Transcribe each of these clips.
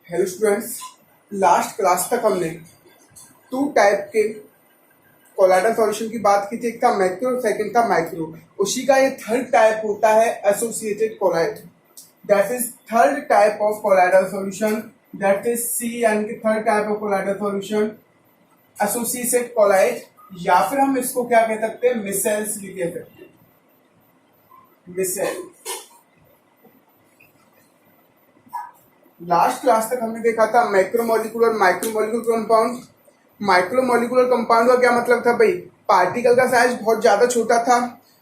Hello students, last class तक हमने to type के कोलाइडल सॉल्यूशन की बात की थी। एक था मैक्रो, सेकंड था माइक्रो। उसी का ये थर्ड टाइप होता है associated colloid. That is third type of colloidal solution, that is C, यानी कि third type of colloidal solution associated colloid, या फिर हम इसको क्या कह सकते हैं, मिसेल्स भी कह सकते हैं। मिसेल। लास्ट क्लास तक हमने देखा था मैक्रोमोलिकुलर माइक्रोमोलिकुलर कंपाउंड। माइक्रोमोलिकुलर कंपाउंड का क्या मतलब था भाई? पार्टिकल का साइज बहुत ज्यादा छोटा था।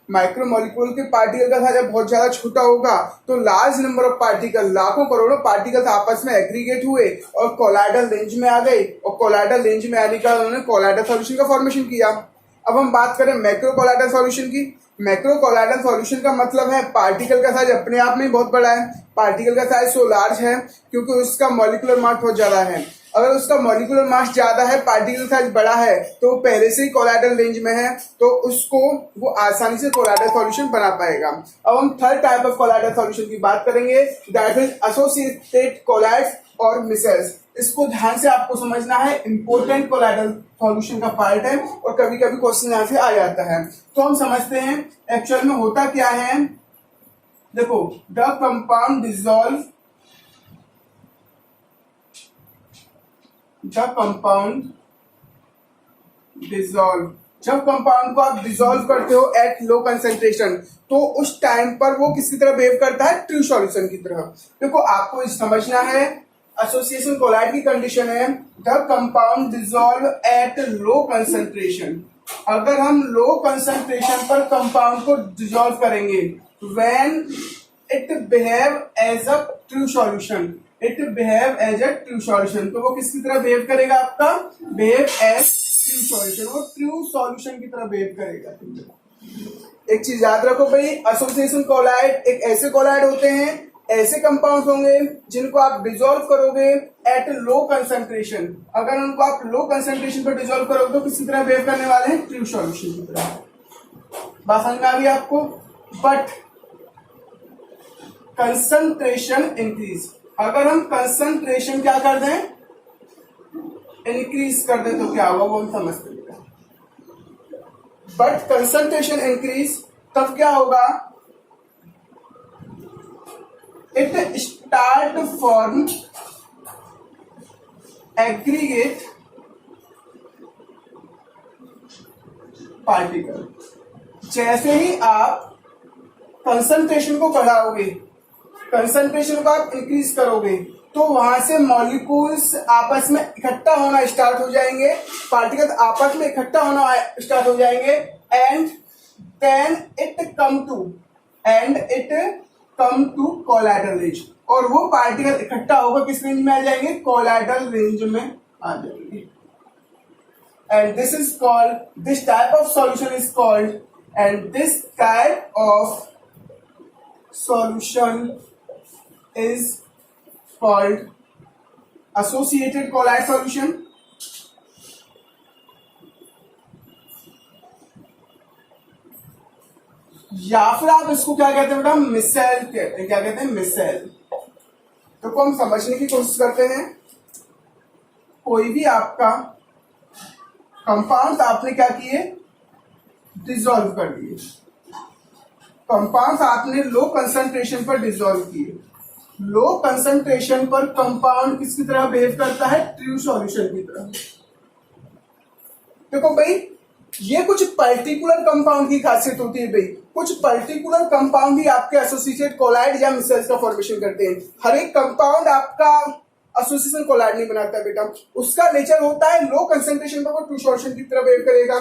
माइक्रोमोलिकुलर के पार्टिकल का साइज बहुत ज्यादा छोटा होगा तो लार्ज नंबर ऑफ पार्टिकल, लाखों करोड़ों पार्टिकल्स आपस में एग्रीगेट हुए और कोलाइडल रेंज में आ गए, और कोलाइडल रेंज में आने का उन्होंने कोलाइडल सॉल्यूशन का फॉर्मेशन किया। अब हम बात करें मैक्रो कोलाइडल सॉल्यूशन की। मैक्रो कोलाइडल सॉल्यूशन का मतलब है पार्टिकल का साइज अपने आप में बहुत बड़ा है। पार्टिकल का साइज सो लार्ज है क्योंकि उसका मॉलिक्यूलर मास बहुत ज्यादा है। अगर उसका मॉलिक्यूलर मास ज्यादा है, पार्टिकल साइज बड़ा है, तो वो पहले से ही कोलाइडल रेंज में है, तो उसको वो आसानी से कोलाइडल सॉल्यूशन बना पाएगा। अब हम third type of colloidal solution की बात करेंगे, दैट इज एसोसिएटेड कोलाइड्स और मिसेल्स। इसको ध्यान से आपको समझना है, इंपोर्टेंट कोलाइडल सॉल्यूशन का पार्ट है और कभी कभी क्वेश्चन यहाँ से आ जाता है। तो हम समझते हैं एक्चुअल में होता क्या है। देखो, द कंपाउंड डिसॉल्व, जब कंपाउंड डिसॉल्व, जब कंपाउंड को आप डिसॉल्व करते हो एट लो कंसेंट्रेशन, तो उस टाइम पर वो किसकी तरह बिहेव करता है? ट्रू सॉल्यूशन की तरह। देखो, आपको समझना है, एसोसिएशन कोलाइड की कंडीशन है the compound dissolve at low concentration. अगर हम लो कंसेंट्रेशन पर कंपाउंड को डिसॉल्व करेंगे, when it behave as a true solution, it behave as a true solution, तो वो किसकी तरह बिहेव करेगा? आपका बिहेव एज ट्रू सॉल्यूशन, वो ट्रू सॉल्यूशन की तरह बिहेव करेगा। एक चीज याद रखो भाई, एसोसिएशन कोलाइड एक ऐसे कोलाइड होते हैं, ऐसे कंपाउंड होंगे जिनको आप डिसॉल्व करोगे एट लो कंसेंट्रेशन। अगर उनको आप लो कंसेंट्रेशन पर डिसॉल्व करोगे तो किसी तरह बिहेव करने वाले हैं? ट्रू सॉल्यूशन की तरह। बात समझ में आ गई आपको? बट कंसंट्रेशन इंक्रीज, अगर हम कंसंट्रेशन क्या कर दें, इंक्रीज कर दें, तो क्या होगा वो हम समझते हैं। बट कंसंट्रेशन इंक्रीज, तब क्या होगा? It start form aggregate particle. जैसे ही आप कंसंट्रेशन को बढ़ाओगे, कंसंट्रेशन को आप इंक्रीज करोगे, तो वहां से मॉलिक्यूल्स आपस में इकट्ठा होना स्टार्ट हो जाएंगे, पार्टिकल्स आपस में इकट्ठा होना स्टार्ट हो जाएंगे, and then it come to colloidal range, और वो पार्टिकल इकट्ठा होकर किस रेंज में आ जाएंगे? कोलाइडल रेंज में आ जाएंगे। And this is called, this type of solution is called, and this type of solution is called associated colloid solution। या फिर आप इसको क्या कहते हैं बेटा? मिसेल कहते हैं। क्या कहते हैं? मिसेल। तो हम समझने की कोशिश करते हैं। कोई भी आपका कंपाउंड आपने क्या किए? डिसॉल्व कर दिए। कंपाउंड आपने लो कंसंट्रेशन पर डिसॉल्व किए। लो कंसंट्रेशन पर कंपाउंड किसकी तरह बिहेव करता है? ट्रू सॉल्यूशन की तरह। देखो भाई, ये कुछ पर्टिकुलर कंपाउंड की खासियत होती है भाई। कुछ पर्टिकुलर कंपाउंड ही आपके एसोसिएटेड कोलाइड या मिसेल्स का फॉर्मेशन करते हैं। हर एक कंपाउंड आपका एसोसिएशन कोलाइड नहीं बनाता बेटा। उसका नेचर होता है लो कंसंट्रेशन पर वो ट्रू सॉल्यूशन की तरह बिहेव करेगा,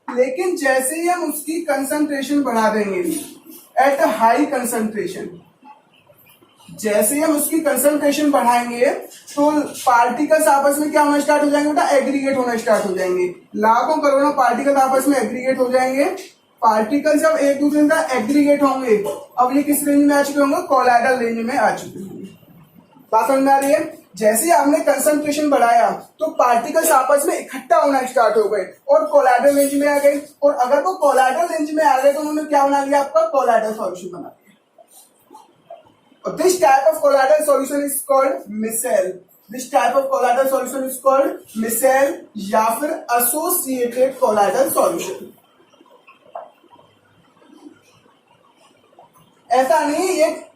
लेकिन जैसे ही हम उसकी कंसंट्रेशन बढ़ा देंगे एट हाई कंसंट्रेशन, जैसे ही हम उसकी कंसंट्रेशन बढ़ाएंगे तो पार्टिकल्स आपस में क्या होना स्टार्ट हो जाएंगे बेटा? एग्रीगेट होना स्टार्ट हो जाएंगे। लाखों करोड़ों पार्टिकल आपस में एग्रीगेट हो जाएंगे। पार्टिकल्स जब एक दूसरे का एग्रीगेट होंगे, अब ये किस रेंज में आ चुके होंगे? कोलाइडल रेंज में आ चुके होंगे। बात समझ में आ रही है? जैसे ही आपने कंसंट्रेशन बढ़ाया तो पार्टिकल्स आपस में इकट्ठा होना स्टार्ट हो गए और कोलाइडल रेंज में आ गए, और अगर वो कोलाइडल रेंज में आ गए तो उन्होंने क्या बना लिया? आपका कोलाइडल सॉल्यूशन बना दिया। This type of colloidal solution is called micelle. This type of colloidal solution is called micelle या फिर एसोसिएटेड कोलाइडल सॉल्यूशन। ऐसा नहीं है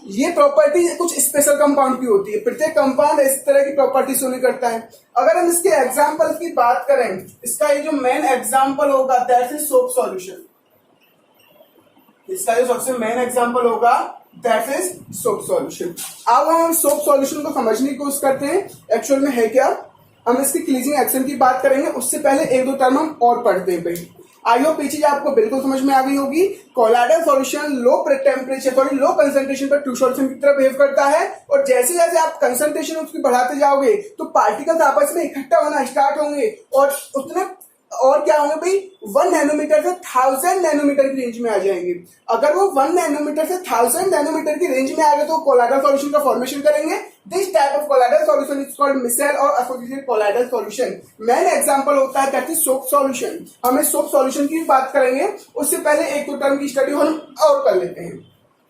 ये प्रॉपर्टी कुछ स्पेशल कंपाउंड की होती है, प्रत्येक कंपाउंड इस तरह की प्रॉपर्टी शो करता है। अगर हम इसके एग्जांपल की बात करें, इसका ये जो मेन एग्जांपल होगा दैट इज सोप सॉल्यूशन। इसका जो सबसे मेन एग्जांपल होगा दैट इज सोप सॉल्यूशन। अब हम सोप सॉल्यूशन को समझने की कोशिश करते हैं एक्चुअल में है क्या। हम इसकी क्लीजिंग एक्शन की बात करेंगे, उससे पहले एक दो टर्म हम और पढ़ते हैं भाई। आई होप ये चीज आपको बिल्कुल समझ में आ गई होगी। Colloidal solution low temperature sorry low concentration पर ट्रू सॉल्यूशन की तरह बिहेव करता है, और जैसे जैसे आप कंसंट्रेशन उसकी बढ़ाते जाओगे तो पार्टिकल्स आपस में इकट्ठा होना स्टार्ट होंगे, और उतने और क्या होंगे भाई 1 नैनोमीटर से 1000 नैनोमीटर की रेंज में आ जाएंगे। अगर वो 1 नैनोमीटर से 1000 नैनोमीटर की रेंज में आ गए तो कोलाइडल सॉल्यूशन का फॉर्मेशन करेंगे। This type of colloidal solution is called micelle और associated colloidal solution. Main example होता है दैट इज सोप सॉल्यूशन। हम इस सोप सॉल्यूशन की बात करेंगे, उससे पहले एक दो टर्म की स्टडी हम और कर लेते हैं।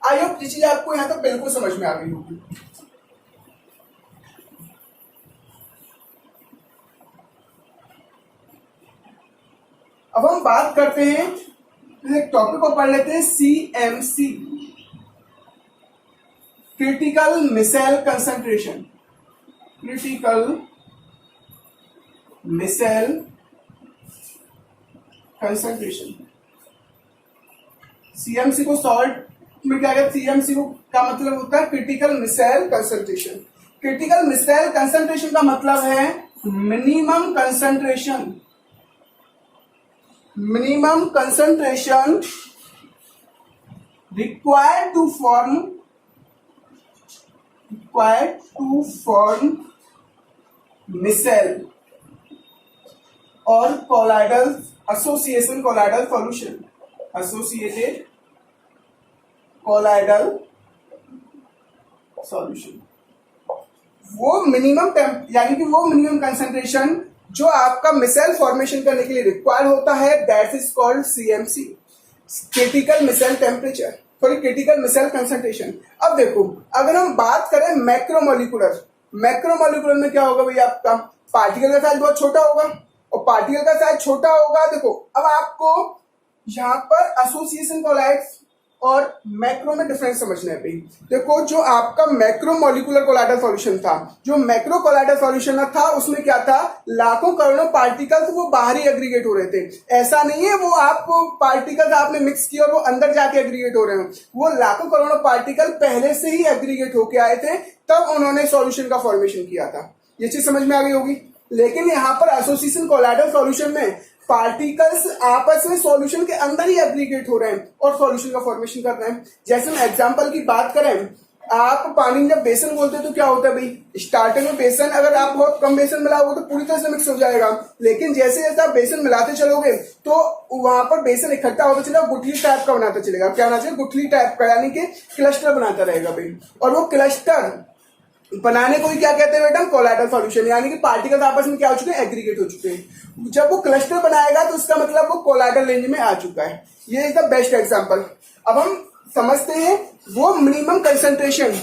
आई होप ये चीज आपको यहाँ तक बिल्कुल समझ में आ गई होगी। अब हम बात करते हैं, एक टॉपिक को पढ़ लेते हैं, CMC critical micelle concentration. Critical micelle concentration, CMC को शॉर्ट में क्या कहते हैं, CMC को का मतलब होता है critical micelle concentration. Critical micelle concentration का मतलब है minimum concentration, minimum concentration required to form micelle or colloidal association colloidal solution, associated colloidal solution। वो मिनिमम यानी कि वो मिनिमम कंसंट्रेशन जो आपका मिसेल फॉर्मेशन करने के लिए रिक्वायर होता है that is called CMC, critical micelle temperature sorry critical micelle concentration. अब देखो अगर हम बात करें मैक्रोमोलिकुलर, मैक्रोमोलिकुलर में क्या होगा भैया, आपका पार्टिकल का साइज बहुत छोटा होगा, और पार्टिकल का साइज छोटा होगा। देखो अब आपको यहाँ पर एसोसिएशन कोलाइड्स और मैक्रो में डिफरेंस समझना है भाई। देखो जो आपका मैक्रो मॉलिक्यूलर कोलाइडल सॉल्यूशन था, जो मैक्रो कोलाइडल सॉल्यूशन था, उसमें क्या था, लाखों करोड़ों पार्टिकल्स वो बाहरी एग्रीगेट हो रहे थे। ऐसा नहीं है वो आपको पार्टिकल्स आपने मिक्स किया और वो अंदर जाके एग्रीगेट हो रहे हैं, वो लाखों करोड़ों पार्टिकल पहले से ही एग्रीगेट होके आए थे, तब उन्होंने सॉल्यूशन का फॉर्मेशन किया था। ये चीज समझ में आ गई होगी। लेकिन यहाँ पर एसोसिएशन कोलाइडल सॉल्यूशन में पार्टिकल्स आपस में सॉल्यूशन के अंदर ही एग्रीगेट हो रहे हैं और सॉल्यूशन का फॉर्मेशन कर रहे हैं। जैसे हम एग्जांपल की बात करें, आप पानी में जब बेसन बोलते हैं तो क्या होता है भाई, स्टार्टिंग में बेसन अगर आप बहुत कम बेसन मिलाओगे तो पूरी तरह से मिक्स हो जाएगा, लेकिन जैसे जैसे आप बेसन मिलाते चलोगे तो वहां पर बेसन इकट्ठा होता चलेगा, गुठली टाइप का बनाता चलेगा। क्या होना चाहिए, गुठली टाइप का, यानी कि क्लस्टर बनाता रहेगा भाई। और वो क्लस्टर बनाने को ही क्या कहते हैं बेटा, कोलाइडल सॉल्यूशन, यानी कि पार्टिकल्स आपस में क्या हो चुके हैं, एग्रीगेट हो चुके हैं। जब वो क्लस्टर बनाएगा तो उसका मतलब वो कोलाइडल रेंज में आ चुका है। ये इज द बेस्ट एग्जांपल। अब हम समझते हैं वो मिनिमम कंसंट्रेशन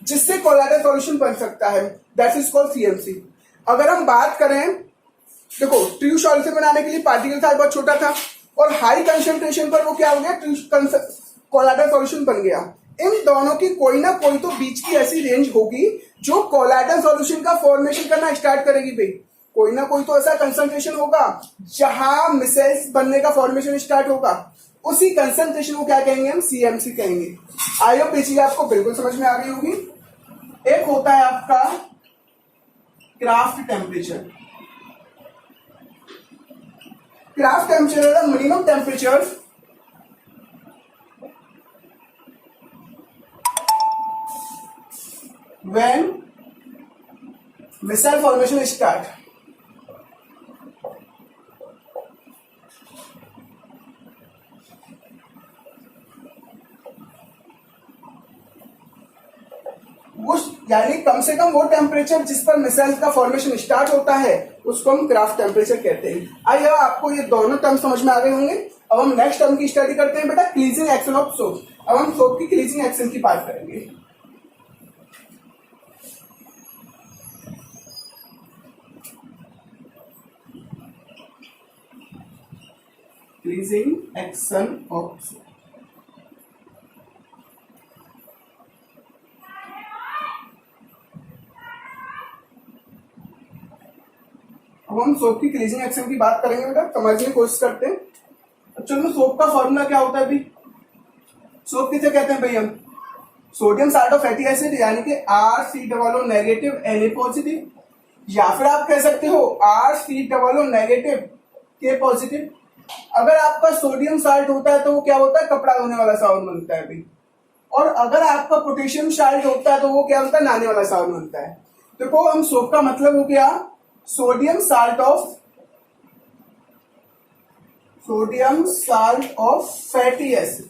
जिससे कोलाइडल सॉल्यूशन बन सकता है, दैट इज कॉल्ड CMC। अगर हम बात करें, देखो ट्रू सॉल्यूशन बनाने के लिए पार्टिकल साइज बहुत छोटा था और हाई कंसंट्रेशन पर वो क्या हो गया, कोलाइडल सॉल्यूशन बन गया। इन दोनों की कोई ना कोई तो बीच की ऐसी रेंज होगी जो कोलाइडल सॉल्यूशन का फॉर्मेशन करना स्टार्ट करेगी भाई। कोई ना कोई तो ऐसा कंसंट्रेशन होगा जहां मिसेल्स बनने का फॉर्मेशन स्टार्ट होगा, उसी कंसंट्रेशन को क्या कहेंगे हम, CMC कहेंगे। आई होप ये चीज आपको बिल्कुल समझ में आ गई होगी। एक होता है आपका craft temperature. Craft temperature minimum temperature when missile formation start। उस यानी कम से कम वो टेम्परेचर जिस पर मिसाइल का फॉर्मेशन स्टार्ट होता है उसको हम क्राफ्ट टेम्परेचर कहते हैं। आइए आपको ये दोनों टर्म समझ में आ गए होंगे। अब हम नेक्स्ट टर्म की स्टडी करते हैं बेटा, क्लीजिंग एक्शन ऑफ सोप। अब हम सोप की क्लीजिंग एक्शन की बात करेंगे। Cleansing action of soap. अब हम सोप की क्लीजिंग एक्शन की बात करेंगे बेटा, समझने की कोशिश करते हैं। एक्चुअल में सोप का फॉर्मूला क्या होता है अभी? सोप किसे कहते हैं भाई हम? Sodium salt of fatty acid, यानी कि RC नेगेटिव Na पॉजिटिव, या फिर आप कह सकते हो RC नेगेटिव K पॉजिटिव। अगर आपका सोडियम साल्ट होता है तो वो क्या होता है? कपड़ा धोने वाला साबुन बनता है भाई। और अगर आपका पोटेशियम साल्ट होता है तो वो क्या होता है? नहाने वाला साबुन बनता है। देखो हम सोप का मतलब हो गया sodium salt of fatty acid.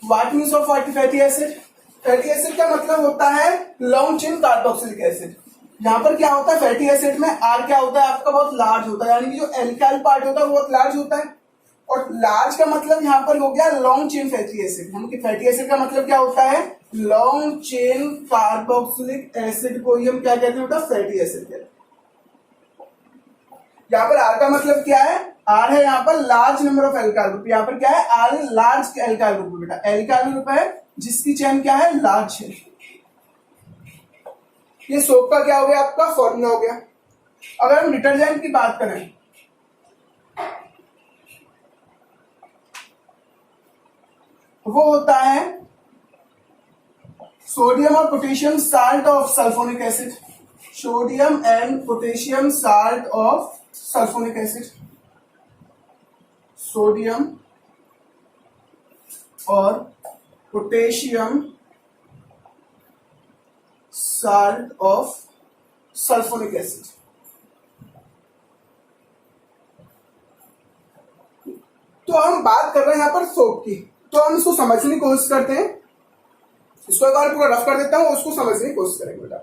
What means of fatty acid? Fatty acid का मतलब होता है लॉन्ग चेन कार्बोक्सिलिक एसिड। यहाँ पर क्या होता है? फैटी एसिड में R क्या होता है आपका? बहुत लार्ज होता है, यानी कि जो एल्काइल पार्ट होता है वो बहुत लार्ज होता है। और लार्ज का मतलब यहाँ पर हो गया लॉन्ग चेन फैटी एसिड, यानी कि फैटी एसिड का मतलब क्या होता है? लॉन्ग चेन कार्बोक्सिलिक एसिड को ही हम क्या कहते हैं बेटा? फैटी एसिड कहते हैं। यहाँ पर R का मतलब क्या है? R है यहाँ पर large number of alkyl group. यहाँ पर क्या है? R लार्ज एल्काइल ग्रुप बेटा। एल्काइल ग्रुप है जिसकी चेन क्या है? लार्ज है। ये सोप का क्या हो गया? आपका फॉर्मूला हो गया। अगर हम डिटर्जेंट की बात करें, वो होता है सोडियम और potassium salt of sulphonic acid. Sodium and potassium salt of sulphonic acid. Sodium और potassium salt of sulphonic acid. तो हम बात कर रहे हैं यहां पर सोप की, तो हम इसको समझने की कोशिश करते हैं। इसको एक बार पूरा रफ कर देता हूं, उसको समझने की कोशिश करेंगे बेटा।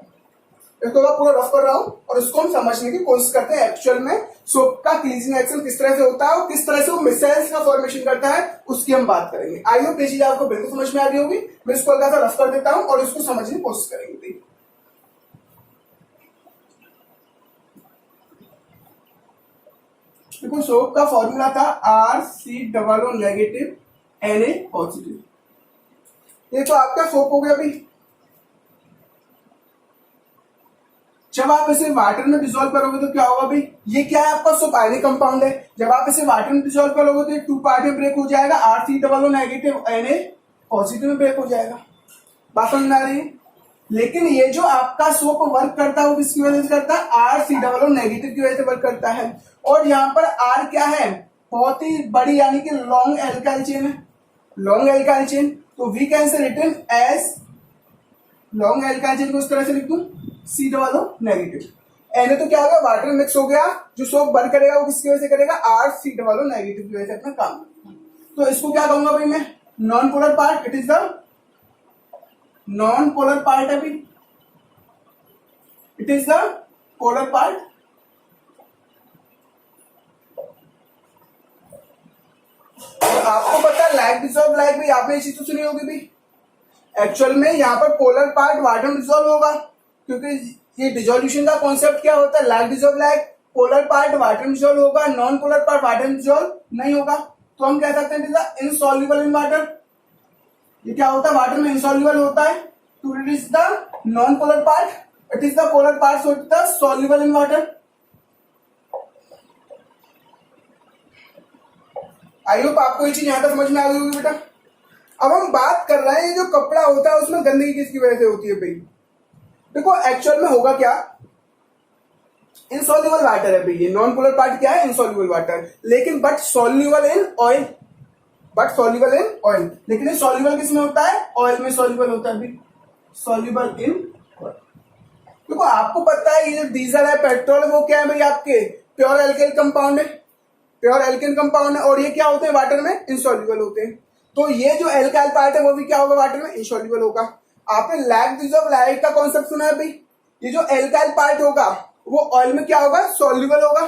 इसको मैं पूरा रफ कर रहा हूं और इसको हम समझने की कोशिश करते हैं एक्चुअल में सोप का क्लीजिंग एक्शन किस तरह से होता है और किस तरह से वो मिसाइल्स का फॉर्मेशन करता है, उसकी हम बात करेंगे। आई होप ये चीज आपको बिल्कुल समझ में आ गई होगी। मैं इसको हल्का सा रफ कर देता हूं और इसको समझने की कोशिश करेंगे। देखो सोप का फॉर्मूला था RC नेगेटिव Na पॉजिटिव। ये तो आपका सोप हो गया अभी। जब आप इसे वाटर में डिसॉल्व करोगे तो क्या होगा भाई? ये क्या है? आपका सोप आयनिक कंपाउंड है। जब आप इसे वाटर में डिसॉल्व करोगे तो ये 2 पार्ट में ब्रेक हो जाएगा। RC नेगेटिव Na पॉजिटिव में ब्रेक हो जाएगा। बात समझ में आ रही है? लेकिन ये जो आपका सोप वर्क करता है वो किसकी वजह से करता है? RC नेगेटिव की वजह से वर्क करता है। और यहाँ पर R क्या है? बहुत ही बड़ी, यानी कि लॉन्ग एल्काइल चेन है। लॉन्ग एल्काइल चेन, तो we can say written as long alkyl chain को इस तरह से लिख दूं C नेगेटिव। Na तो क्या हो गया? वाटर मिक्स हो गया। जो सोप वर्क करेगा वो किसकी वजह से करेगा? RC नेगेटिव की वजह से अपना काम। तो इसको क्या कहूंगा भाई मैं? Non polar part. It is the non polar part है भाई। It is the polar part. आपको पता है लैग डिसॉल्व लैग भी, आपने ये चीज तो सुनी होगी भी। एक्चुअल में यहाँ पर पोलर पार्ट वाटर में डिसॉल्व होगा, क्योंकि ये डिसोल्यूशन का कॉन्सेप्ट क्या होता है? Lag dissolve lag. Polar part water में डिसॉल्व होगा, नॉन पोलर पार्ट वाटर में डिसॉल्व नहीं होगा। तो हम कह सकते हैं इनसॉल्युबल इन वाटर। ये क्या होता है? वाटर में इनसॉल्युबल होता है। तो it is the non polar part, it is the polar part, so it is the soluble in water. I hope आपको ये चीज यहां तक समझ में आ गई होगी बेटा। अब हम बात कर रहे हैं जो कपड़ा होता है उसमें गंदगी किसकी वजह से होती है भाई? देखो एक्चुअल में होगा क्या? इनसॉल्युबल वाटर है भाई। ये नॉन पोलर पार्ट क्या है? इनसॉल्युबल वाटर, लेकिन but soluble in oil. But soluble in oil, लेकिन ये सॉल्युबल किसमें होता है? ऑयल में सॉल्युबल होता है भाई। Soluble in oil. देखो आपको पता है ये जो डीजल है, पेट्रोल है, वो क्या है भाई? आपके प्योर एल्काइल कंपाउंड है। प्योर एल्केन कंपाउंड है। और ये क्या होते हैं? वाटर में इनसॉल्युबल होते हैं। तो ये जो एल्काइल पार्ट है वो भी क्या होगा? वाटर में इनसॉल्युबल होगा। आपने लैग डिसॉल्व लैग का कॉन्सेप्ट सुना है भाई? ये जो एल्काइल पार्ट होगा वो ऑयल में क्या होगा? सॉल्युबल होगा।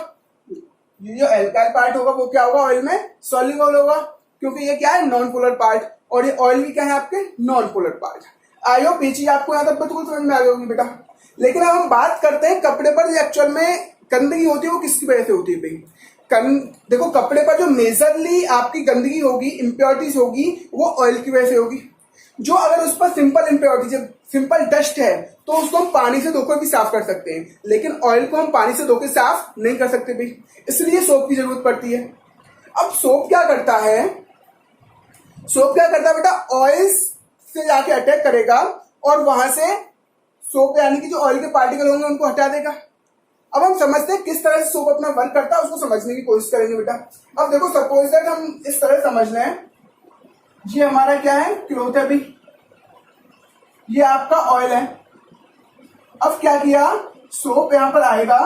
ये जो एल्काइल पार्ट होगा वो क्या होगा? ऑयल में सॉल्युबल होगा, क्योंकि ये क्या है? Non polar part. और ये ऑयल भी क्या है? आपके non polar part. I hope ये चीज आपको यहाँ तक बिल्कुल समझ में आ गई होगी बेटा। लेकिन अब हम बात करते हैं कपड़े पर एक्चुअल में गंदगी होती है वो किसकी वजह से होती है भाई? देखो कपड़े पर जो मेजरली आपकी गंदगी होगी, इम्प्योरिटीज होगी, वो ऑयल की वजह से होगी। जो अगर उस पर सिंपल इम्प्योरिटी, जब सिंपल डस्ट है तो उसको हम पानी से धोकर भी साफ कर सकते हैं, लेकिन ऑयल को हम पानी से धोकर साफ नहीं कर सकते भाई, इसलिए सोप की जरूरत पड़ती है। अब सोप क्या करता है, बेटा, ऑयल से जाके अटैक करेगा और वहां से सोप यानी कि जो ऑयल के पार्टिकल होंगे उनको हटा देगा। अब हम समझते हैं किस तरह से सोप अपना वर्क करता है, उसको समझने की कोशिश करेंगे बेटा। अब देखो सपोज दैट हम इस तरह समझ लें, ये हमारा क्या है, क्लॉथ है अभी, ये आपका ऑयल है। अब क्या किया, सोप यहां पर आएगा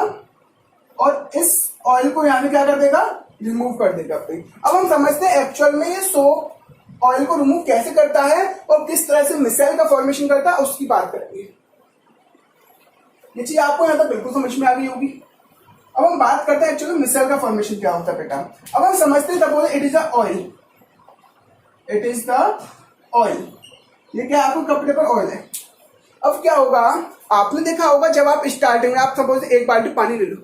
और इस ऑयल को यहां से क्या कर देगा, रिमूव कर देगा भाई। अब हम समझते हैं एक्चुअल में ये सोप ऑयल को रिमूव कैसे करता है और किस तरह से मिसाइल का फॉर्मेशन करता है, उसकी बात करेंगे। ये चीज आपको यहां तक बिल्कुल समझ में आ गई होगी। अब हम बात करते हैं एक्चुअली मिसाइल का फॉर्मेशन क्या होता है बेटा। अब हम समझते हैं it is the oil, it is the oil, ये क्या आपको कपड़े पर ऑयल है। अब क्या होगा, आपने देखा होगा जब आप स्टार्टिंग में आप सपोज एक बाल्टी पानी ले लो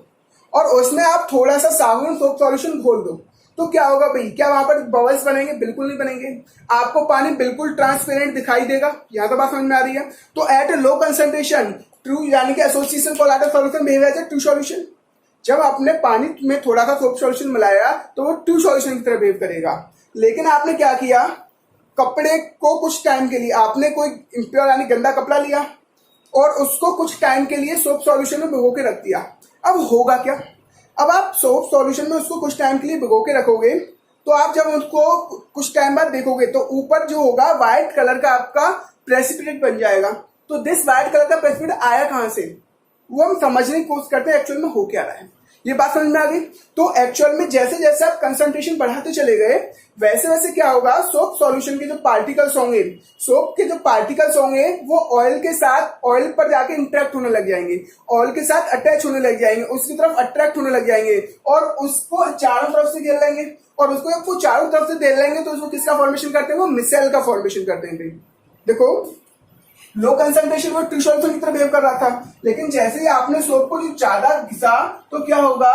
और उसमें आप थोड़ा सा साबुन सोप सॉल्यूशन घोल दो, तो क्या होगा भाई, क्या वहां पर बबल्स बनेंगे? बिल्कुल नहीं बनेंगे। आपको पानी बिल्कुल ट्रांसपेरेंट दिखाई देगा। यहां तो बात समझ में आ रही है। तो at a low concentration true यानी कि association colloidal solution behave as a true solution. जब आपने पानी में थोड़ा सा सोप सॉल्यूशन मिलाया तो वो ट्रू सॉल्यूशन की तरह बिहेव करेगा। लेकिन आपने क्या किया, कपड़े को कुछ टाइम के लिए आपने कोई इम्प्योर यानी गंदा कपड़ा लिया और उसको कुछ टाइम के लिए सोप सॉल्यूशन में भिगो के रख दिया। अब होगा क्या, अब आप सोप सॉल्यूशन में उसको कुछ टाइम के लिए भिगो के रखोगे तो आप जब उसको कुछ टाइम बाद देखोगे तो ऊपर जो होगा व्हाइट कलर का आपका प्रेसिपिटेट बन जाएगा। तो दिस व्हाइट कलर का प्रेसिपिटेट आया कहां से, वो हम समझने की कोशिश करते हैं एक्चुअल में हो क्या रहा है। ये बात समझ में आ गई। तो एक्चुअल में जैसे जैसे आप कंसंट्रेशन बढ़ाते चले गए वैसे वैसे क्या होगा, सोप सॉल्यूशन के जो पार्टिकल्स होंगे, सोप के जो पार्टिकल्स होंगे वो ऑयल के साथ, ऑयल पर जाके इंटरेक्ट होने लग जाएंगे, ऑयल के साथ अटैच होने लग जाएंगे, उसकी तरफ अट्रैक्ट होने लग जाएंगे और उसको चारों तरफ से घेर लेंगे। और उसको जब वो चारों तरफ से घेर लेंगे तो उसको किसका फॉर्मेशन करते हैं, वो मिसाइल का फॉर्मेशन करते हैं। देखो लो कंसंट्रेशन वो ट्रू सॉल्यूशन की तरह बिहेव कर रहा था, लेकिन जैसे ही आपने सोप को जो ज्यादा घिसा तो क्या होगा,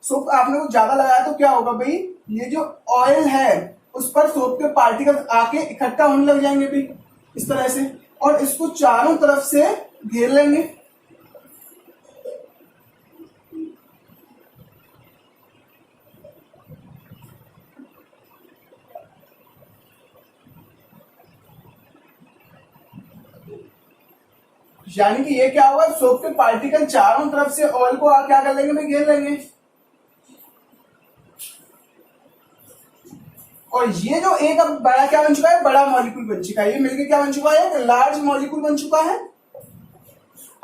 सोप आपने वो ज्यादा लगाया तो क्या होगा भाई, ये जो ऑयल है उस पर सोप के पार्टिकल्स आके इकट्ठा होने लग जाएंगे भाई इस तरह से, और इसको चारों तरफ से घेर लेंगे। यानी कि ये क्या होगा, सोप के पार्टिकल चारों तरफ से ऑयल को क्या कर लेंगे भाई, घेर लेंगे। और ये जो एक अब बड़ा क्या बन चुका है, बड़ा मॉलिक्यूल बन चुका है, ये मिलकर क्या बन चुका है, लार्ज मॉलिक्यूल बन चुका है।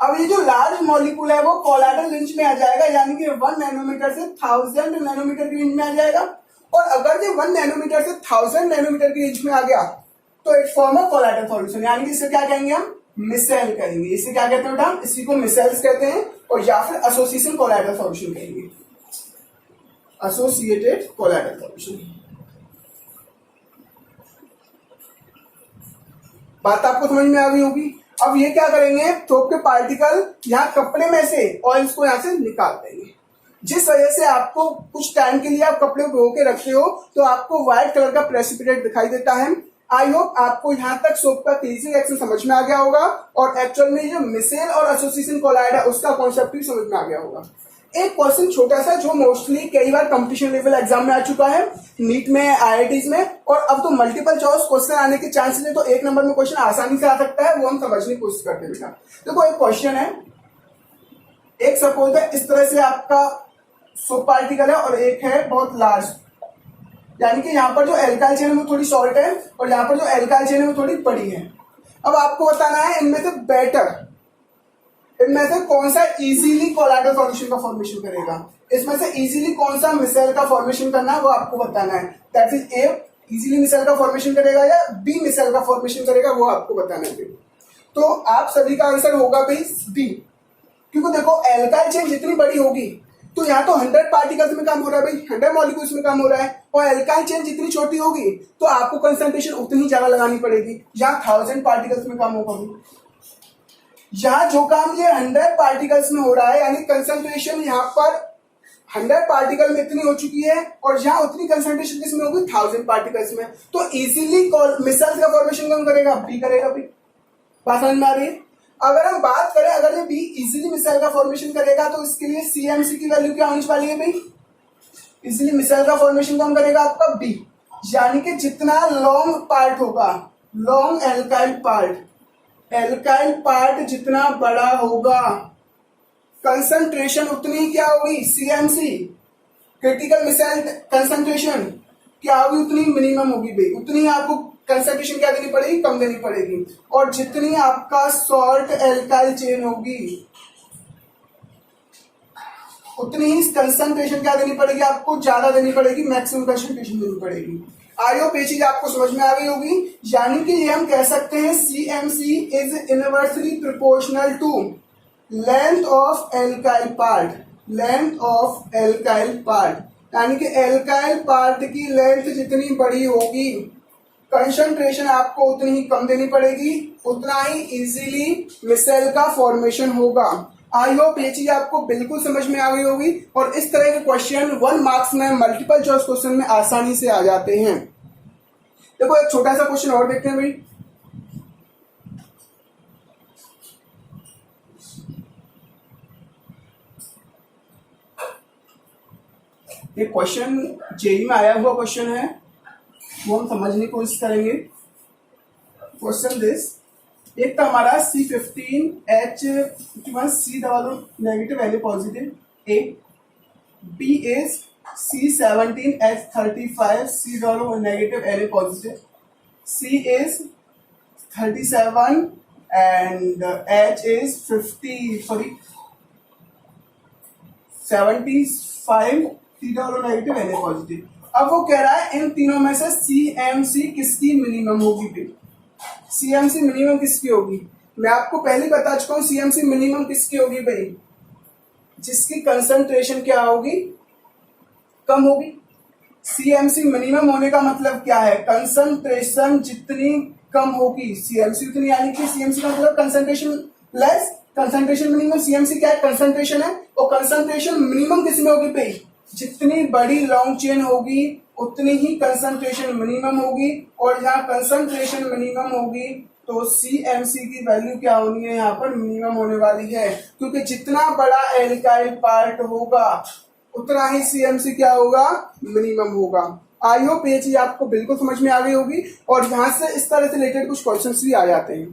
अब ये जो लार्ज मॉलिक्यूल है वो कोलाइडल रेंज में आ जाएगा, यानी कि 1 नैनोमीटर से 1000 नैनोमीटर की रेंज में आ जाएगा। और अगर ये 1 नैनोमीटर से 1000 नैनोमीटर की रेंज में आ गया तो it form a colloidal solution, यानी कि इसे क्या कहेंगे हम, मिसाइल कहेंगे। इसे क्या कहते हैं बेटा, इसी को मिसाइल्स कहते हैं, और या फिर एसोसिएशन कोलाइडल सॉल्यूशन कहेंगे, एसोसिएटेड कोलाइडल सॉल्यूशन। बात आपको समझ में आ गई होगी। अब ये क्या करेंगे, सोप के पार्टिकल यहाँ कपड़े में से ऑयल्स को यहाँ से निकाल देंगे, जिस वजह से आपको कुछ टाइम के लिए आप कपड़े को भिगो के रखते हो तो आपको व्हाइट कलर का प्रेसिपिटेट दिखाई देता है। आई होप आपको यहाँ तक सोप का तेजी रिएक्शन समझ में आ गया होगा और एक्चुअल में जो मिसाइल और एसोसिएशन कोलाइड है उसका कॉन्सेप्ट भी समझ में आ गया होगा। एक क्वेश्चन छोटा सा जो मोस्टली कई बार कंपटीशन लेवल एग्जाम में आ चुका है, नीट में, आईआईटीज में, और अब तो मल्टीपल चॉइस क्वेश्चन आने के चांसेस है, तो एक नंबर में क्वेश्चन आसानी से आ सकता है, वो हम समझने की कोशिश करते हैं बेटा। देखो एक क्वेश्चन है, एक सपोज है इस तरह से आपका सोप पार्टिकल है और एक है बहुत लार्ज, यानी कि यहाँ पर जो एल्काइल चेन है वो थोड़ी शॉर्ट है और यहाँ पर जो एल्काइल चेन है वो थोड़ी बड़ी है। अब आपको बताना है इनमें से बेटर, इनमें से कौन सा इजीली कोलाइडल सॉल्यूशन का फॉर्मेशन करेगा, इसमें से इजीली कौन सा मिसाइल का फॉर्मेशन करना है वो आपको बताना है। That is a easily missile का फॉर्मेशन करेगा या बी मिसाइल का फॉर्मेशन करेगा वो आपको बताना है। तो आप सभी का आंसर होगा भाई बी, क्योंकि देखो एल्काइल चेन जितनी बड़ी होगी तो यहाँ तो 100 पार्टिकल्स में काम हो रहा है भाई, 100 मॉलिक्यूल्स में काम हो रहा है, और एल्काइल चेन जितनी छोटी होगी तो आपको कंसंट्रेशन उतनी ज्यादा लगानी पड़ेगी, यहाँ 1000 पार्टिकल्स में काम होगा भाई। यहाँ जो काम ये 100 पार्टिकल्स में हो रहा है, यानी कंसंट्रेशन यहाँ पर 100 पार्टिकल में इतनी हो चुकी है और यहाँ उतनी कंसंट्रेशन किसमें होगी 1000 पार्टिकल्स में, तो इजीली मिसाइल का फॉर्मेशन कौन करेगा, बी करेगा। बी बात समझ में आ रही है। अगर हम बात करें, अगर ये बी इजीली मिसाइल का फॉर्मेशन करेगा तो इसके लिए सीएमसी की वैल्यू क्या होनी वाली है भाई, इजीली मिसाइल का फॉर्मेशन कौन करेगा आपका बी, यानी कि जितना लॉन्ग पार्ट होगा, लॉन्ग एल्काइल पार्ट जितना बड़ा होगा, कंसंट्रेशन उतनी क्या होगी सीएमसी, क्रिटिकल मिसाइल कंसंट्रेशन क्या होगी, उतनी मिनिमम होगी भाई, उतनी आपको कंसंट्रेशन क्या देनी पड़ेगी, कम देनी पड़ेगी। और जितनी आपका शॉर्ट एल्काइल चेन होगी उतनी ही कंसंट्रेशन क्या देनी पड़ेगी, आपको ज्यादा देनी पड़ेगी, मैक्सिमम कंसंट्रेशन देनी पड़ेगी। आई होप ये चीज आपको समझ में आ गई होगी। यानी कि ये हम कह सकते हैं CMC is inversely proportional to length of alkyl part, length of alkyl part, यानी कि एल्काइल पार्ट की लेंथ जितनी बड़ी होगी कंसंट्रेशन आपको उतनी ही कम देनी पड़ेगी, उतना ही इजीली मिसाइल का फॉर्मेशन होगा। आई होप ये चीज आपको बिल्कुल समझ में आ गई होगी और इस तरह के क्वेश्चन 1 मार्क्स में मल्टीपल चॉइस क्वेश्चन में आसानी से आ जाते हैं। देखो एक छोटा सा क्वेश्चन और देखते हैं भाई। ये क्वेश्चन जेई में आया हुआ क्वेश्चन है, वो हम समझने की कोशिश करेंगे। क्वेश्चन दिस, एक तो हमारा C15H51 C negative L positive A, B is C17H35 C negative L positive, C is 37 and H is 75 C negative L positive. अब वो कह रहा है इन तीनों में से सीएमसी किसकी मिनिमम होगी भाई, सीएमसी मिनिमम किसकी होगी। मैं आपको पहले बता चुका हूं सीएमसी मिनिमम किसकी होगी भाई, जिसकी कंसंट्रेशन क्या होगी, कम होगी। सीएमसी मिनिमम होने का मतलब क्या है, कंसंट्रेशन जितनी कम होगी सीएमसी उतनी, यानी कि सीएमसी का मतलब concentration less, concentration minimum. CMC क्या है, कंसंट्रेशन है, और कंसंट्रेशन मिनिमम किसमें होगी भाई, जितनी बड़ी लॉन्ग चेन होगी उतनी ही कंसंट्रेशन मिनिमम होगी, और जहां कंसंट्रेशन मिनिमम होगी तो सीएमसी की वैल्यू क्या होनी है, यहाँ पर मिनिमम होने वाली है, क्योंकि जितना बड़ा एल्काइल पार्ट होगा उतना ही सीएमसी क्या होगा, मिनिमम होगा। आई होप ये चीज आपको बिल्कुल समझ में आ गई होगी और यहाँ से इस तरह से रिलेटेड कुछ क्वेश्चंस भी आ जाते हैं।